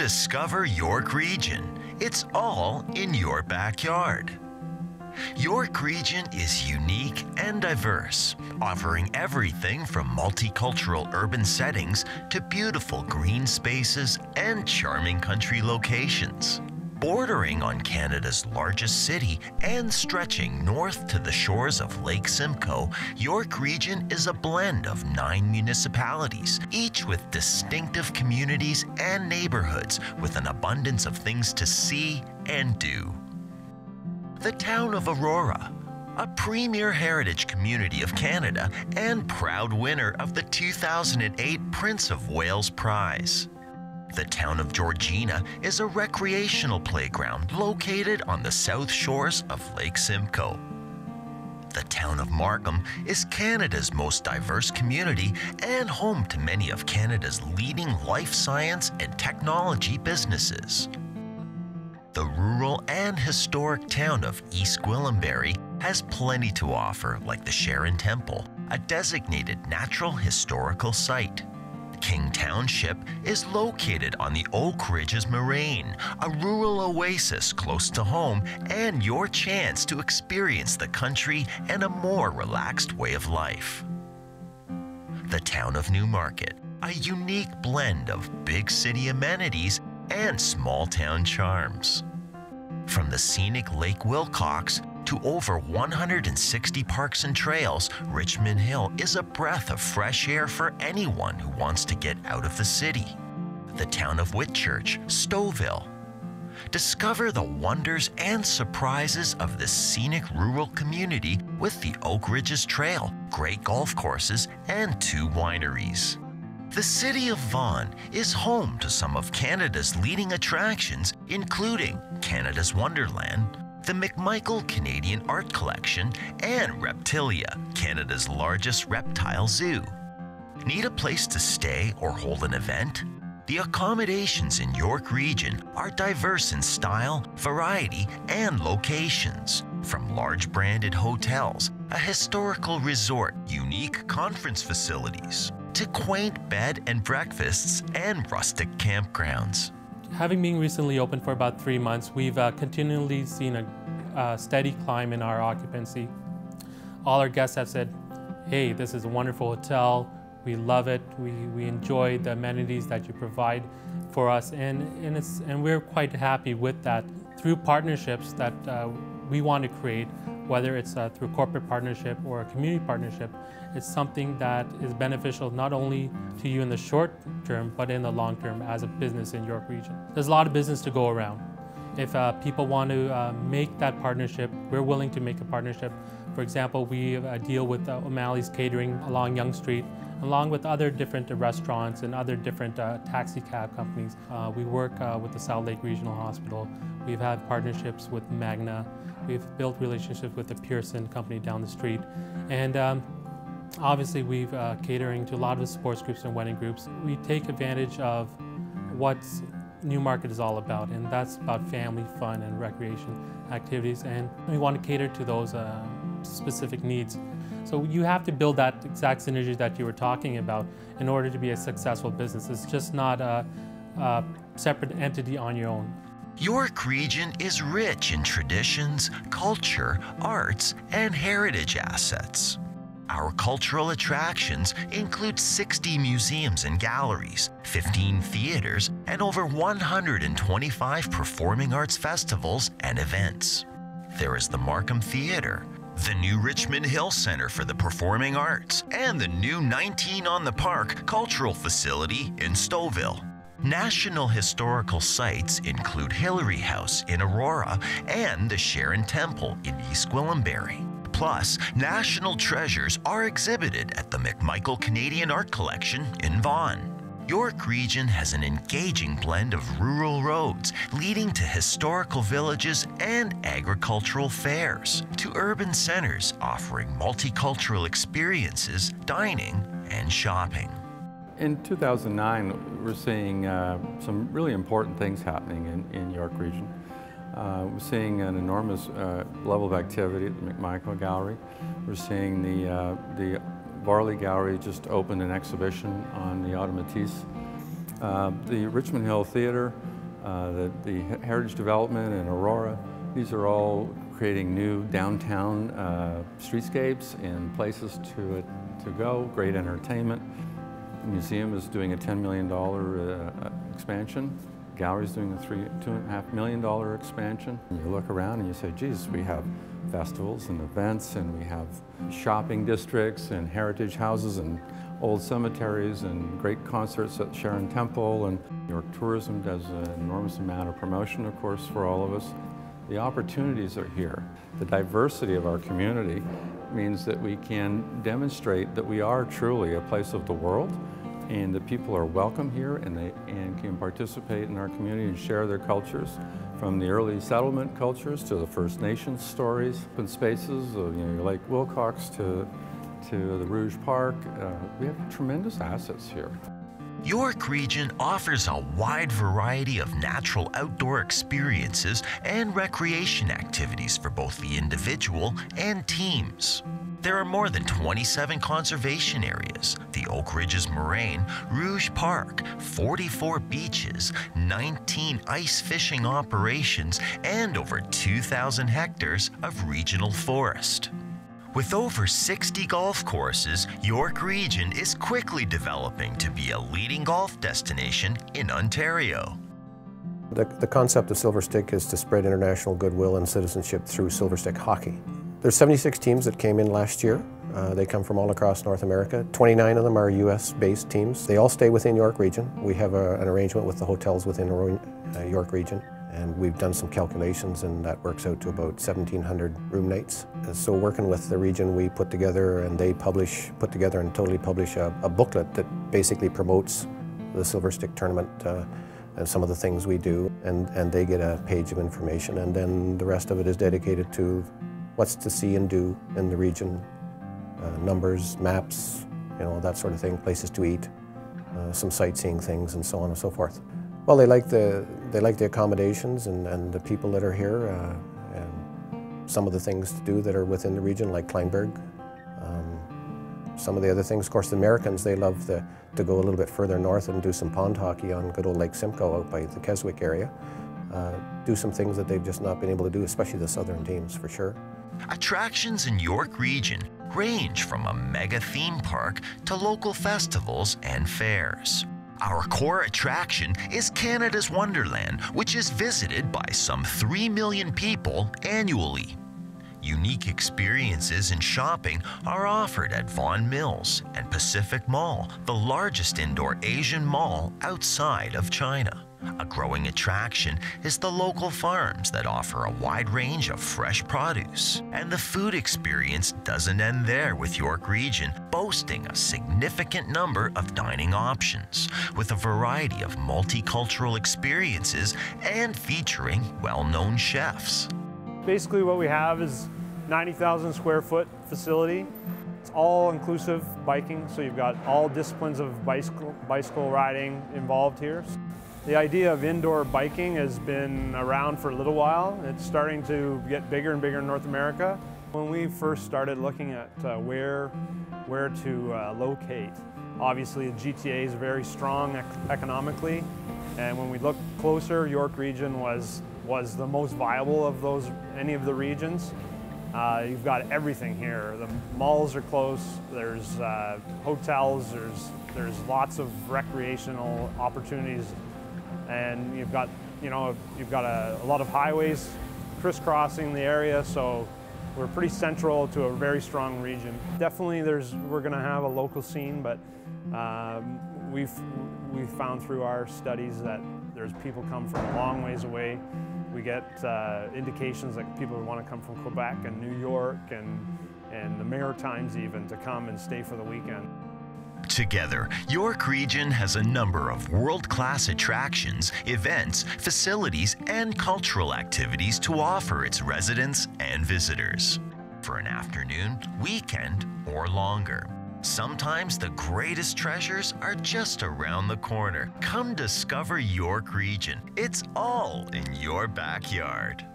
discover York Region. It's all in your backyard. York Region is unique and diverse, offering everything from multicultural urban settings to beautiful green spaces and charming country locations. Bordering on Canada's largest city and stretching north to the shores of Lake Simcoe, York Region is a blend of 9 municipalities, each with distinctive communities and neighborhoods with an abundance of things to see and do. The town of Aurora, a premier heritage community of Canada and proud winner of the 2008 Prince of Wales Prize. The town of Georgina is a recreational playground located on the south shores of Lake Simcoe. The town of Markham is Canada's most diverse community and home to many of Canada's leading life science and technology businesses. The rural and historic town of East Gwillimbury has plenty to offer, like the Sharon Temple, a designated natural historical site. King Township is located on the Oak Ridges Moraine, a rural oasis close to home and your chance to experience the country and a more relaxed way of life. The town of Newmarket, a unique blend of big city amenities and small town charms. From the scenic Lake Wilcox to over 160 parks and trails, Richmond Hill is a breath of fresh air for anyone who wants to get out of the city. The town of Whitchurch-Stouffville. Discover the wonders and surprises of this scenic rural community with the Oak Ridges Trail, great golf courses, and 2 wineries. The city of Vaughan is home to some of Canada's leading attractions, including Canada's Wonderland, the McMicheal Canadian Art Collection, and Reptilia, Canada's largest reptile zoo. Need a place to stay or hold an event? The accommodations in York Region are diverse in style, variety, and locations. From large branded hotels, a historical resort, unique conference facilities, to quaint bed and breakfasts and rustic campgrounds. Having been recently open for about 3 months, we've continually seen a steady climb in our occupancy. All our guests have said, hey, this is a wonderful hotel, we love it, we enjoy the amenities that you provide for us, and we're quite happy with that. Through partnerships that we want to create, whether it's through corporate partnership or a community partnership, it's something that is beneficial not only to you in the short term, but in the long term as a business in York Region. There's a lot of business to go around. If people want to make that partnership, we're willing to make a partnership. For example, we deal with O'Malley's Catering along Yonge Street, along with other different restaurants and other different taxi cab companies. We work with the South Lake Regional Hospital. We've had partnerships with Magna. We've built relationships with the Pearson company down the street. And obviously, we've catering to a lot of the sports groups and wedding groups. We take advantage of what Newmarket is all about, and that's about family, fun, and recreation activities. And we want to cater to those specific needs. So you have to build that exact synergy that you were talking about in order to be a successful business. It's just not a separate entity on your own. York Region is rich in traditions, culture, arts, and heritage assets. Our cultural attractions include 60 museums and galleries, 15 theaters, and over 125 performing arts festivals and events. There is the Markham Theatre, the new Richmond Hill Centre for the Performing Arts, and the new 19 on the Park cultural facility in Stouffville. National historical sites include Hillary House in Aurora and the Sharon Temple in East Gwillimbury. Plus, national treasures are exhibited at the McMicheal Canadian Art Collection in Vaughan. York Region has an engaging blend of rural roads leading to historical villages and agricultural fairs, to urban centers offering multicultural experiences, dining, and shopping. In 2009, we're seeing some really important things happening in York Region. We're seeing an enormous level of activity at the McMicheal Gallery. We're seeing the Barrie Gallery just opened an exhibition on the Auto Matisse. The Richmond Hill Theatre the heritage development in Aurora. These are all creating new downtown streetscapes and places to go, great entertainment. The museum is doing a $10 million expansion. Gallery's doing a $2.5 million expansion. And you look around and you say, geez, we have festivals and events, and we have shopping districts and heritage houses and old cemeteries and great concerts at Sharon Temple, and New York Tourism does an enormous amount of promotion, of course, for all of us. The opportunities are here. The diversity of our community means that we can demonstrate that we are truly a place of the world, and that people are welcome here and can participate in our community and share their cultures, from the early settlement cultures to the First Nations stories, open spaces, like Wilcox to the Rouge Park. We have tremendous assets here. York Region offers a wide variety of natural outdoor experiences and recreation activities for both the individual and teams. There are more than 27 conservation areas, the Oak Ridges Moraine, Rouge Park, 44 beaches, 19 ice fishing operations, and over 2,000 hectares of regional forest. With over 60 golf courses, York Region is quickly developing to be a leading golf destination in Ontario. The concept of Silver Stick is to spread international goodwill and citizenship through Silver Stick hockey. There's 76 teams that came in last year. They come from all across North America. 29 of them are US-based teams. They all stay within York Region. We have an arrangement with the hotels within York Region, and we've done some calculations, and that works out to about 1,700 room nights. So working with the region, we put together, and they put together and totally publish a booklet that basically promotes the Silver Stick tournament and some of the things we do, and they get a page of information, and then the rest of it is dedicated to what's to see and do in the region, numbers, maps, that sort of thing, places to eat, some sightseeing things, and so on and so forth. Well, they like the accommodations and the people that are here, and some of the things to do that are within the region, like Kleinberg. Some of the other things, of course, the Americans, they love to go a little bit further north and do some pond hockey on good old Lake Simcoe out by the Keswick area. Do some things that they've just not been able to do, especially the southern teams, for sure. Attractions in York Region range from a mega theme park to local festivals and fairs. Our core attraction is Canada's Wonderland, which is visited by some 3 million people annually. Unique experiences and shopping are offered at Vaughan Mills and Pacific Mall, the largest indoor Asian mall outside of China. A growing attraction is the local farms that offer a wide range of fresh produce. And the food experience doesn't end there, with York Region boasting a significant number of dining options, with a variety of multicultural experiences and featuring well-known chefs. Basically what we have is 90,000 square foot facility. It's all inclusive biking, so you've got all disciplines of bicycle riding involved here. The idea of indoor biking has been around for a little while. It's starting to get bigger and bigger in North America. When we first started looking at where to locate, obviously the GTA is very strong economically, and when we looked closer, York Region was the most viable of any of the regions. You've got everything here. The malls are close. There's hotels. There's lots of recreational opportunities. And you've got a lot of highways crisscrossing the area, so we're pretty central to a very strong region. Definitely we're going to have a local scene, but we've found through our studies that there's people come from a long ways away. We get indications that people want to come from Quebec and New York and the Maritimes even to come and stay for the weekend. Together, York Region has a number of world-class attractions, events, facilities, and cultural activities to offer its residents and visitors for an afternoon, weekend, or longer. Sometimes the greatest treasures are just around the corner. Come discover York Region. It's all in your backyard.